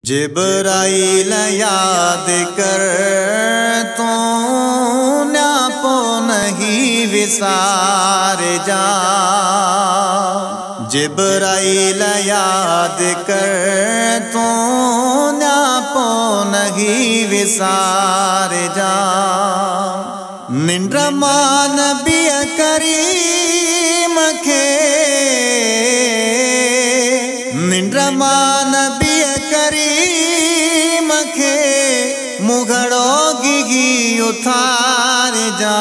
जिब्राइल याद कर तू न्यापो नहीं विसार जा। जिब्राइल याद कर तू न्यापो नहीं विसार जा। निंद्रमा नबी करीम खे निंद्रमा नबी करीम खे मुघड़ो गिगी उतार जा।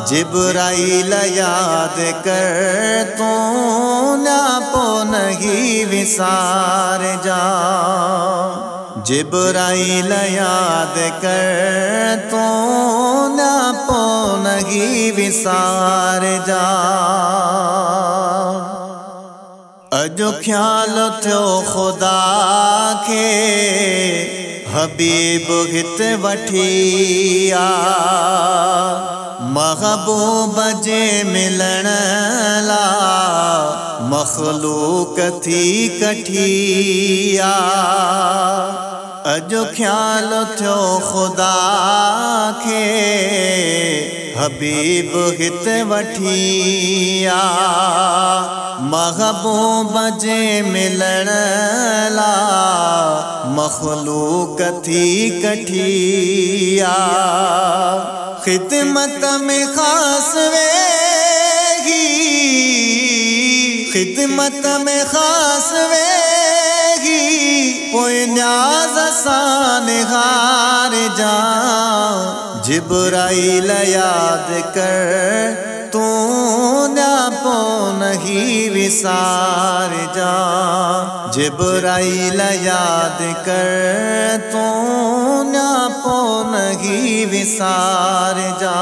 जिब्राइल याद कर तू न्यापो नहीं विसार जा। जिब्राइल याद कर तू न्यापो नहीं विसार जा। अजो ख्याल थो खुदा के हबीब हित वठिया। महबूब जे मिलण ला मखलूक थी कठिया। अजो ख्याल थो खुदा के हबीब हित वठिया। महबूब जे मिलण ला मखलूक थी कठिया। खिदमत में खास वेगी खिदमत में खास वेगी पोइ न्याज़ सां निहार जा। जिब्राइल याद कर तू न्यापो नहीं विसार जा। जिब्राइल याद कर तू न्यापो नहीं विसार जा।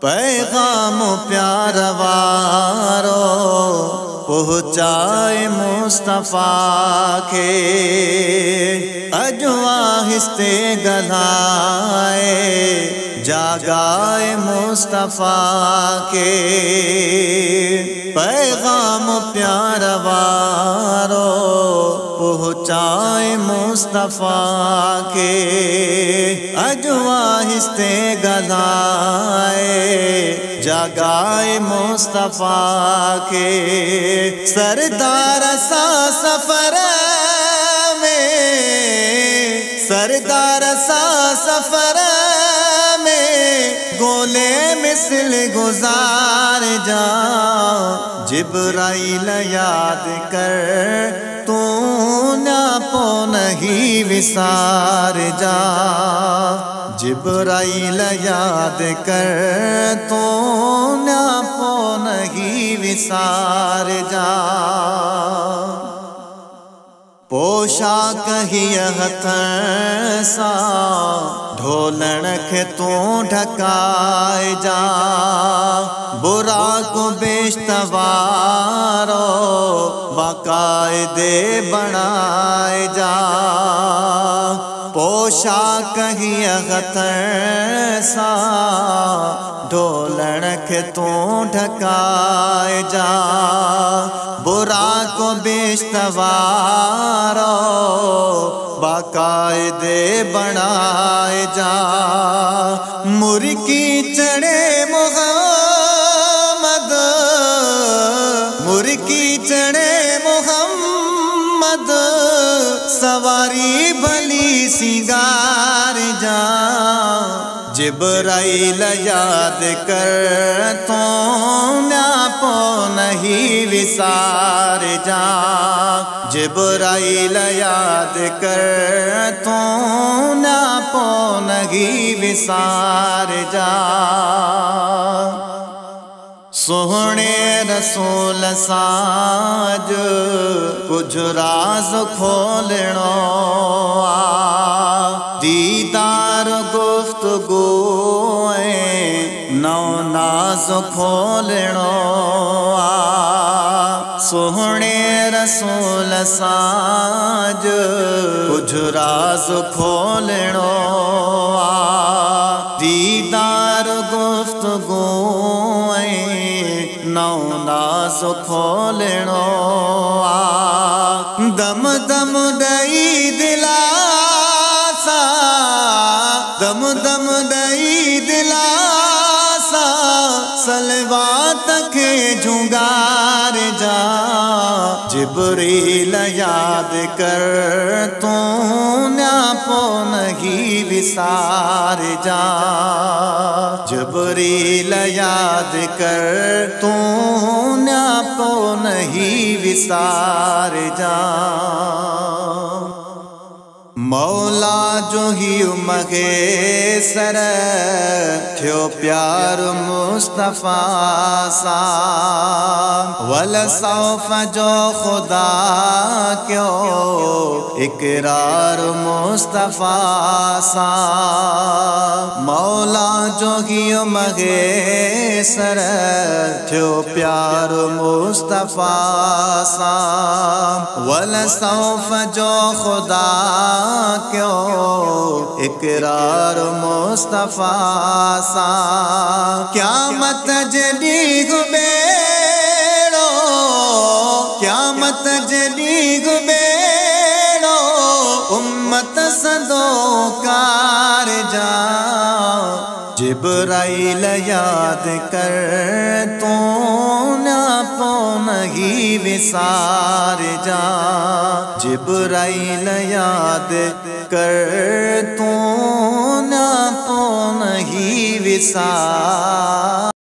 पैगाम प्यार वारो पहुँचाए मुस्तफ़ा के। अजो आहिस्ते गलाए जागाए मुस्तफ़ा के। पैगाम प्यार वारो पहुँचाए मुस्तफ़ा के। अजो आहिस्ते गलाए जागाए मुस्तफ़ा के। सरदार सा सफर में सरदार सा सफर गोले मिसल गुजार जा। जिब्राइल याद कर तू न्यापो नहीं विसार जा। जिब्राइल याद कर तू न्यापो नहीं विसार जा। पोशाक ही हथन सा ढोलण खे तू ढकाए जा। बुराक बेश्तवारो बाकायदे बनाए जा। पोशाक ही हथन सा ढोलण खे तू ढकाए जा। बुराक बेश्तवारो बाकायदे बनाए जा। मुर्की चढ़े मोहम्मद मुर्की चढ़े मोहम्मद सवारी भली सिंगार जा। जिब्राइल याद कर तू न्यापो नहीं विसार जा। जिब्राइल याद कर तू न्यापो नहीं विसार जा। सोहणे रसूल साज कुछ राज खोलणो आ। दीदार गुफ्तगू नौ नाज खोलणो आ। सोहणे रसूल साज कुछ राज खोलणो आ। दीदार गुफ्तगू नौ नाज खोलणो आ। दम दम दई दिलासा, दम दम दई दिलासा, सलवात के जुगार जा। जिब्रील याद कर तू न्यापो नहीं विसार जा। जिब्रील याद कर तू न्यापो नहीं विसार जा। मौला जो ही मगे सर थियो प्यार मुस्तफा सा। वल सौफ जो खुदा क्यों इकरार मुस्तफा सा। मौला जो ही मगे सर थियो प्यार मुस्तफा सा। वल सौफ जो खुदा क्यों इकरार मुस्तफा सा। क़यामत जॾी गुबेड़ो, क़यामत जॾी गुबेड़ो, उम्मत सदो कार जा। जिब्राइल याद कर तू न्यापो नहीं विसार जा। जिब्राइल याद कर तू न्यापो नहीं विसार।